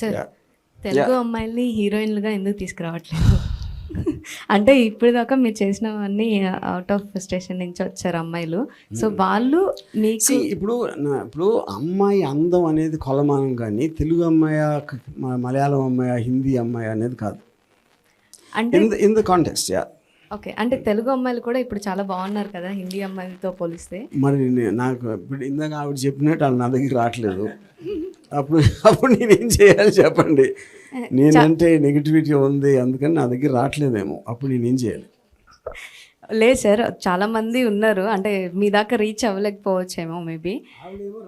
Sir Telugu అమ్మాయిల్ని హీరోయిన్లుగా ఎందుకు తీసుకురావట్లేదు? అంటే ఇప్పుడు దాకా మీరు చేసినవన్నీ అవుట్ ఆఫ్ స్టేషన్ నుంచి వచ్చారు అమ్మాయిలు. సో వాళ్ళు మీకు ఇప్పుడు అమ్మాయి అందం అనేది కొలమానం, కానీ తెలుగు అమ్మాయి, మలయాళం అమ్మాయి, హిందీ అమ్మాయి అనేది కాదు. అంటే ఇన్ ద కాంటెక్స్ట్. ఓకే, అంటే తెలుగు అమ్మాయిలు కూడా ఇప్పుడు చాలా బాగున్నారు కదా హిందీ అమ్మాయిలతో పోలిస్తే. మరి నాకు ఇప్పుడు ఇందాక ఆవిడ చెప్పినట్టు వాళ్ళు నా దగ్గర రావట్లేదు. అప్పుడు నేనేం చేయాలి చెప్పండి? నేనంటే నెగిటివిటీ ఉంది అందుకని నా దగ్గర రావట్లేదేమో, అప్పుడు నేనేం చేయాలి? లేదు సార్, చాలా మంది ఉన్నారు, అంటే మీ దాకా రీచ్ అవ్వలేకపోవచ్చేమో మేబీ.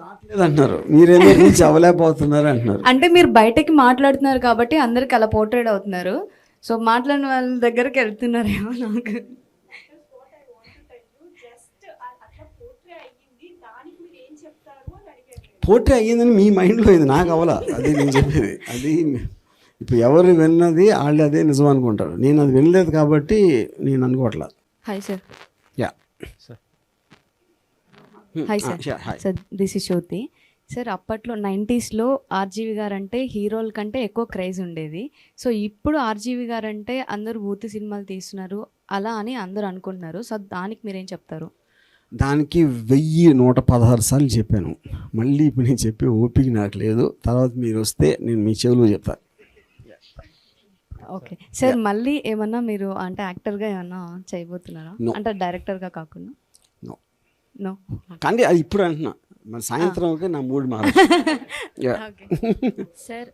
రావట్లేదు అంటున్నారు, మీరేమో రీచ్ అవ్వలేకపోతున్నారు అంటున్నారు. అంటే మీరు బయటకి మాట్లాడుతున్నారు కాబట్టి అందరికి అలా పోర్ట్రేట్ అవుతున్నారు. సో మాట్లాడిన వాళ్ళ దగ్గరికి వెళ్తున్నారేమో. నాకు పోర్ట్రే అయ్యిందని మీ మైండ్లో అయింది, నాకు అవ్వాల. అది నేను చెప్పేది. అది ఇప్పుడు ఎవరు విన్నది వాళ్ళు అదే నిజం అనుకుంటారు. నేను అది వినలేదు కాబట్టి నేను అనుకోవట్లా. Hi sir. Yeah hi sir. Sir this is Shruti. Sir అప్పట్లో 90sలో ఆర్జీవి గారు అంటే హీరోల కంటే ఎక్కువ క్రేజ్ ఉండేది. సో ఇప్పుడు ఆర్జీవి గారు అంటే అందరూ బూత్ సినిమాలు తీస్తున్నారు అలా అని అందరూ అనుకుంటున్నారు. సో దానికి మీరేం చెప్తారు? దానికి 1116 సార్లు చెప్పాను. మళ్ళీ ఇప్పుడు నేను చెప్పే ఓపిక నాకు లేదు. తర్వాత మీరు వస్తే నేను మీ చెవులో చెప్తాను. ఓకే సార్, మళ్ళీ ఏమన్నా మీరు అంటే యాక్టర్గా ఏమన్నా చేయబోతున్నారా? అంటే డైరెక్టర్గా కాకుండా? నో. కానీ అది ఇప్పుడు అంటున్నా, మరి సాయంత్రం నా మూడ్ మారు. Sir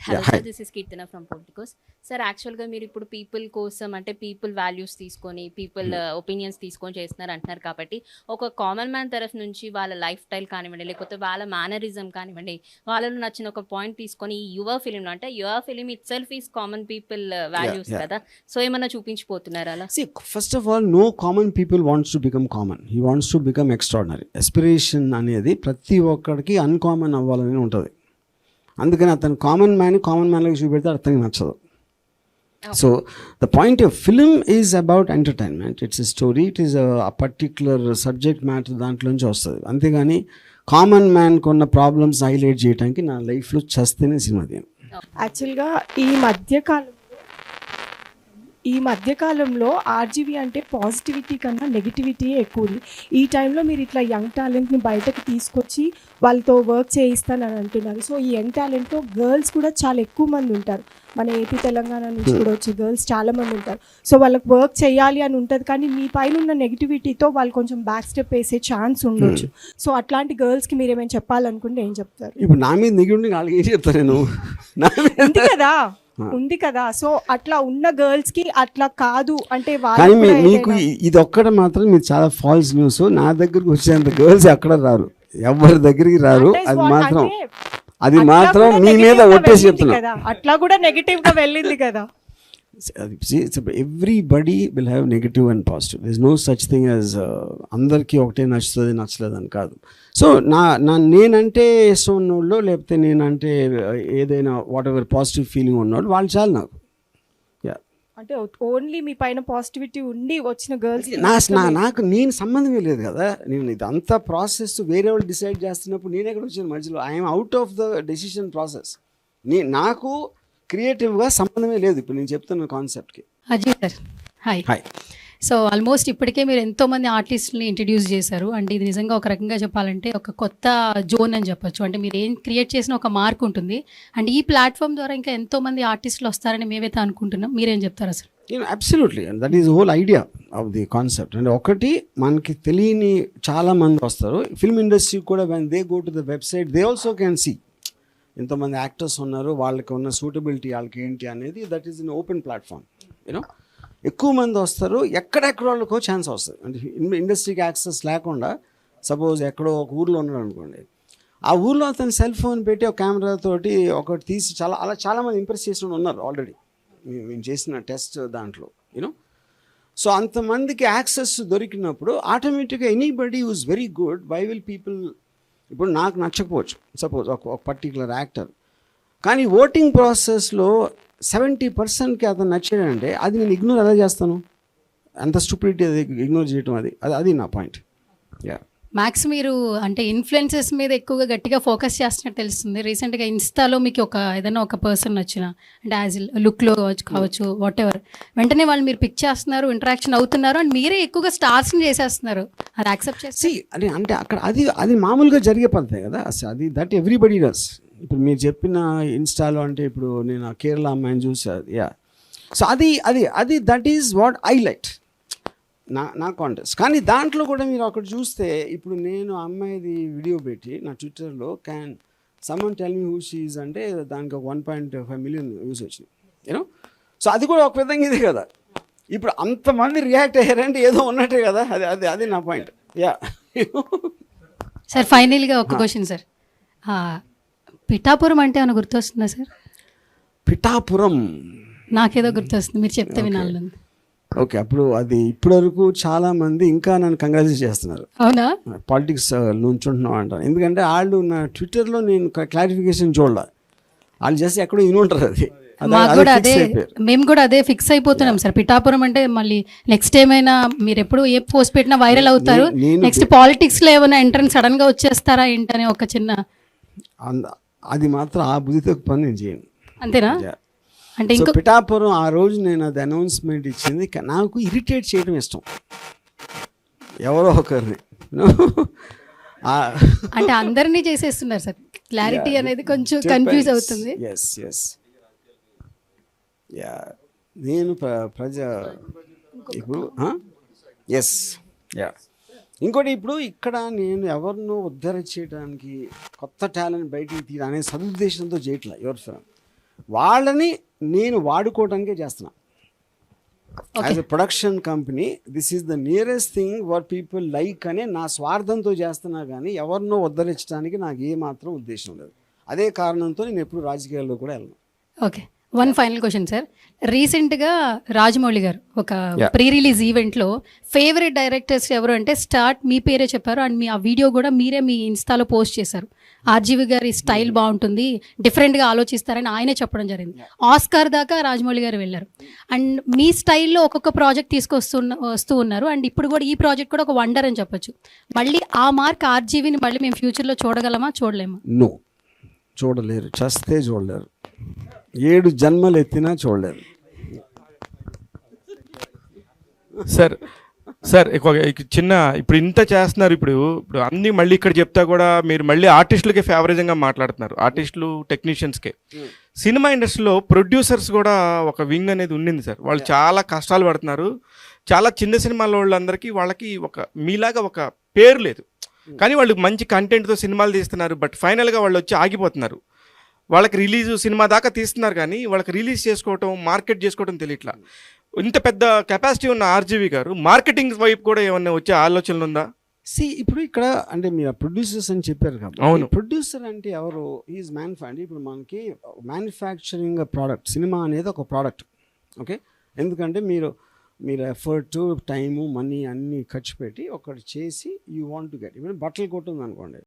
hello sir, this is Keerthana from Politicos. Sir యాక్చువల్గా మీరు ఇప్పుడు పీపుల్ కోసం అంటే పీపుల్ వాల్యూస్ తీసుకొని పీపుల్ ఒపీనియన్స్ తీసుకొని చేస్తున్నారు అంటున్నారు కాబట్టి ఒక కామన్ మ్యాన్ తరఫు నుంచి వాళ్ళ లైఫ్ స్టైల్ కానివ్వండి, లేకపోతే వాళ్ళ మేనరిజం కానివ్వండి, వాళ్ళలో నచ్చిన ఒక పాయింట్ తీసుకొని ఈ యువర్ ఫిలిం అంటే your film itself is common people values కదా, సో ఏమన్నా చూపించిపోతున్నారు అలా? First of all no common people wants to become common, he wants to become extraordinary. Aspiration అనేది ప్రతి ఒక్కడికి అన్కామన్ అవ్వాలని ఉంటుంది. అందుకని అతను కామన్ మ్యాన్గా చూపెడితే అతనికి నచ్చదు. So the point of film is about entertainment, it's a story, it is a particular subject matter దాంట్లోంచి వస్తుంది. అంతేగాని కామన్ మ్యాన్కి ఉన్న ప్రాబ్లమ్స్ హైలైట్ చేయడానికి నా లైఫ్లో చేస్తేనే సినిమా తీయను. యాక్చువల్గా ఈ మధ్యకాలంలో ఆర్జీవి అంటే పాజిటివిటీ కన్నా నెగిటివిటీ ఎక్కువ ఉంది. ఈ టైంలో మీరు ఇట్లా యంగ్ టాలెంట్ని బయటకు తీసుకొచ్చి వాళ్ళతో వర్క్ చేయిస్తానని అంటున్నారు. సో ఈ యంగ్ టాలెంట్లో గర్ల్స్ కూడా చాలా ఎక్కువ మంది ఉంటారు. మన ఏపీ తెలంగాణ నుంచి కూడా వచ్చే గర్ల్స్ చాలామంది ఉంటారు. సో వాళ్ళకి వర్క్ చేయాలి అని ఉంటుంది, కానీ మీ పైన ఉన్న నెగిటివిటీతో వాళ్ళు కొంచెం బ్యాక్ స్టెప్ వేసే ఛాన్స్ ఉండొచ్చు. సో అట్లాంటి గర్ల్స్కి మీరు ఏమైనా చెప్పాలనుకుంటే ఏం చెప్తారు? ఇప్పుడు నా మీద నెగిటివ్ వాళ్ళకి ఏం చెప్తారు? నేను ఉంది కదా, సో అట్లా ఉన్న గర్ల్స్ కి అట్లా కాదు అంటే కానీ మీకు ఇది ఒక్కడ మాత్రం మీరు చాలా ఫాల్స్ న్యూస్. నా దగ్గరకు వచ్చేంత గర్ల్స్ ఎక్కడ రారు, ఎవరి దగ్గరికి రారు. అది మాత్రం మీ మీద ఒట్టేసి చెప్తున్నా. అట్లా కూడా నెగటివ్ గా వెళ్ళింది కదా. Everybody will have negative and positive. This no such thing as అందరికీ ఒకటే నచ్చుతుంది నచ్చలేదు అని కాదు. సో నేనంటే ఇష్టం ఉన్నోళ్ళు, లేకపోతే నేనంటే ఏదైనా వాట్ ఎవర్ పాజిటివ్ ఫీలింగ్ ఉన్నోళ్ళు వాళ్ళు చాలు నాకు. అంటే ఓన్లీ మీ పైన పాజిటివిటీ ఉండి వచ్చిన గర్ల్స్ నాకు నేను సంబంధమే లేదు కదా. నేను ఇదంతా ప్రాసెస్ వేరే వాళ్ళు డిసైడ్ చేస్తున్నప్పుడు నేను ఎక్కడ వచ్చిన మధ్యలో? I'm out of the decision process. నాకు క్రియేటివ్గా సంబంధమే లేదు ఇప్పుడు నేను చెప్తున్న కాన్సెప్ట్కి. Ajay sir hi. So almost ఇప్పటికే మీరు ఎంతోమంది ఆర్టిస్ట్ని ఇంట్రడ్యూస్ చేశారు. అంటే ఇది నిజంగా ఒక రకంగా చెప్పాలంటే ఒక కొత్త జోన్ అని చెప్పొచ్చు. అంటే మీరు ఏం క్రియేట్ చేసిన ఒక మార్క్ ఉంటుంది. అండ్ ఈ ప్లాట్ఫామ్ ద్వారా ఇంకా ఎంతోమంది ఆర్టిస్టులు వస్తారని మేమైతే అనుకుంటున్నాం. మీరేం చెప్తారు అసలు? Absolutely, that is whole idea of the concept. అంటే ఒకటి మనకి తెలియని చాలా మంది వస్తారు. ఫిల్మ్ ఇండస్ట్రీ కూడా when they go to the website they also can see ఎంతమంది యాక్టర్స్ ఉన్నారు, వాళ్ళకి ఉన్న సూటబిలిటీ వాళ్ళకి ఏంటి అనేది. That is in open platform. You know ఎక్కువ మంది వస్తారు, ఎక్కడెక్కడ వాళ్ళకో ఛాన్స్ వస్తుంది. అంటే ఇండస్ట్రీకి యాక్సెస్ లేకుండా సపోజ్ ఎక్కడో ఒక ఊర్లో ఉన్నాడు అనుకోండి, ఆ ఊర్లో అతను సెల్ ఫోన్ పెట్టి ఒక కెమెరాతోటి ఒకటి తీసి చాలామంది ఇంప్రెస్ చేసిన ఉన్నారు ఆల్రెడీ. మేము చేసిన టెస్ట్ దాంట్లో యూనో. సో అంతమందికి యాక్సెస్ దొరికినప్పుడు ఆటోమేటిక్గా anybody who's very good, why will people ఇప్పుడు నాకు నచ్చకపోవచ్చు సపోజ్ ఒక పర్టికులర్ యాక్టర్, కానీ ఓటింగ్ ప్రాసెస్లో 70%కి అతను నచ్చాడంటే అది నేను ఇగ్నోర్ ఎలా చేస్తాను? అంత స్టూపిడిటీ అది ఇగ్నోర్ చేయటం, అది నా పాయింట్. మ్యాక్స్ మీరు అంటే ఇన్ఫ్లుయెన్సెస్ మీద ఎక్కువగా గట్టిగా ఫోకస్ చేస్తున్నట్టు తెలుస్తుంది. రీసెంట్గా ఇన్స్టాలో మీకు ఏదైనా ఒక పర్సన్ నచ్చిన అంటే యాజ్ లుక్లో కావచ్చు వాట్ ఎవర్, వెంటనే వాళ్ళు మీరు పిక్ చేస్తున్నారు, ఇంటరాక్షన్ అవుతున్నారు అండ్ మీరే ఎక్కువగా స్టార్స్ని చేసేస్తున్నారు. అది యాక్సెప్ట్ చేసి అంటే అక్కడ అది మామూలుగా జరిగే పద్ధతే కదా. అది దట్ ఎవ్రీబడి డస్. ఇప్పుడు మీరు చెప్పిన ఇన్స్టాలో అంటే ఇప్పుడు నేను ఆ కేరళ అమ్మాయిని చూసాను. యా, సో అది that is what I like నా కాంటెస్ట్. కానీ దాంట్లో కూడా మీరు అక్కడ చూస్తే ఇప్పుడు నేను అమ్మాయిది వీడియో పెట్టి నా ట్విట్టర్లో can someone tell me who she is అంటే దానికి 1.5 మిలియన్ వ్యూస్ వచ్చినాయి యూనో. సో అది కూడా ఒక విధంగా ఇది కదా. ఇప్పుడు అంతమంది రియాక్ట్ అయ్యారంటే ఏదో ఉన్నట్టే కదా. అది నా పాయింట్. యా సార్ ఫైనల్గా ఒక క్వశ్చన్ సార్, పిఠాపురం అంటే ఏమైనా గుర్తొస్తుందా సార్? పిఠాపురం నాకేదో గుర్తొస్తుంది, మీరు చెప్తే వినాలి. ఓకే, అప్పుడు అది ఇప్పటివరకు చాలా మంది ఇంకా నన్ను కంగ్రాచులేట్ చేస్తున్నారు. అవునా? పాలిటిక్స్ నుంచుంటున్నాం అంటాను. ఎందుకంటే వాళ్ళు నా ట్విట్టర్లో నేను క్లారిఫికేషన్ చూడాల, వాళ్ళు చేసి ఎక్కడో వినుంటారు. మేము కూడా అదే ఫిక్స్ అయిపోతున్నాం సార్. పిఠాపురం అంటే మళ్ళీ నెక్స్ట్ ఏమైనా మీరు ఎప్పుడు ఏ పోస్ట్ పెట్టినా వైరల్ అవుతారు, నెక్స్ట్ పాలిటిక్స్ లో ఏమైనా ఎంట్రన్స్ సడన్ గా వచ్చేస్తారా ఏంటనే ఒక చిన్న అది మాత్రం ఆ బుద్ధితో పని నేను చేయను. అంతేనా? అంటే ఇంకా పిఠాపురం ఆ రోజు నేను అది అనౌన్స్మెంట్ ఇచ్చింది. నాకు ఇరిటేట్ చేయడం ఇష్టం, ఎవరో ఒకరిని. అంటే అందరినీ చేసేస్తున్నారు సార్, క్లారిటీ అనేది కొంచెం కన్ఫ్యూజ్ అవుతుంది. ఎస్ నేను ఇప్పుడు ఎస్ యా ఇంకోటి ఇప్పుడు ఇక్కడ నేను ఎవరినో ఉద్ధరణ చేయడానికి కొత్త టాలెంట్ బయటికి తీయడం అనే సదుద్దేశంతో చేయట్లా. ఎవరి వాళ్ళని నేను వాడుకోవడానికే చేస్తున్నా. As a production company this is the nearest thing were people like అనే నా స్వార్థంతో చేస్తున్నా. కానీ ఎవరినో ఉద్ధరించడానికి నాకు ఏమాత్రం ఉద్దేశం లేదు. అదే కారణంతో నేను ఎప్పుడు రాజకీయాల్లో కూడా వెళ్ళను. Okay, one final question sir. రీసెంట్గా రాజమౌళి గారు ఒక ప్రీ రిలీజ్ ఈవెంట్లో ఫేవరెట్ డైరెక్టర్స్ ఎవరు అంటే స్టార్ట్ మీ పేరే చెప్పారు అండ్ మీ ఆ వీడియో కూడా మీరే మీ ఇన్స్టాలో పోస్ట్ చేశారు. ఆర్జీవి గారి స్టైల్ బాగుంటుంది, డిఫరెంట్గా ఆలోచిస్తారని ఆయనే చెప్పడం జరిగింది. ఆస్కార్ దాకా రాజమౌళి గారు వెళ్ళారు అండ్ మీ స్టైల్లో ఒక్కొక్క ప్రాజెక్ట్ వస్తూ ఉన్నారు అండ్ ఇప్పుడు కూడా ఈ ప్రాజెక్ట్ కూడా ఒక వండర్ అని చెప్పొచ్చు. మళ్ళీ ఆ మార్క్ ఆర్జీవిని మళ్ళీ మేము ఫ్యూచర్లో చూడగలమా, చూడలేమా? నో, చూడలేరు, చస్తే చూడలేరు, 7 జన్మలు ఎత్తినా చూడలేరు. సార్ చిన్న ఇప్పుడు ఇంత చేస్తున్నారు, ఇప్పుడు అన్నీ మళ్ళీ ఇక్కడ చెప్తా కూడా మీరు మళ్ళీ ఆర్టిస్టులకే ఫేవరేజ్గా మాట్లాడుతున్నారు, ఆర్టిస్టులు టెక్నీషియన్స్కే. సినిమా ఇండస్ట్రీలో ప్రొడ్యూసర్స్ కూడా ఒక వింగ్ అనేది ఉండింది సార్. వాళ్ళు చాలా కష్టాలు పడుతున్నారు. చాలా చిన్న సినిమాల వాళ్ళందరికీ వాళ్ళకి మీలాగా ఒక పేరు లేదు, కానీ వాళ్ళు మంచి కంటెంట్తో సినిమాలు తీస్తున్నారు. బట్ ఫైనల్గా వాళ్ళు వచ్చి ఆగిపోతున్నారు. వాళ్ళకి రిలీజ్ సినిమా దాకా తీస్తున్నారు కానీ వాళ్ళకి రిలీజ్ చేసుకోవటం, మార్కెట్ చేసుకోవటం తెలియట్లా. ఇంత పెద్ద కెపాసిటీ ఉన్న ఆర్జీవి గారు మార్కెటింగ్ వైపు కూడా ఏమన్నా వచ్చే ఆలోచనలు ఉందా? ఇప్పుడు ఇక్కడ అంటే మీరు ప్రొడ్యూసర్స్ అని చెప్పారు కాబట్టి, అవును, ప్రొడ్యూసర్ అంటే ఎవరు? ఈజ్ ఇప్పుడు మనకి మ్యానుఫ్యాక్చరింగ్ ప్రోడక్ట్, సినిమా అనేది ఒక ప్రోడక్ట్. ఓకే, ఎందుకంటే మీరు ఎఫర్ట్, టైము, మనీ అన్నీ ఖర్చు పెట్టి ఒకటి చేసి యూ వాంట్ టు గెట్. ఇప్పుడు బట్టలు కొట్టుంది అనుకోండి,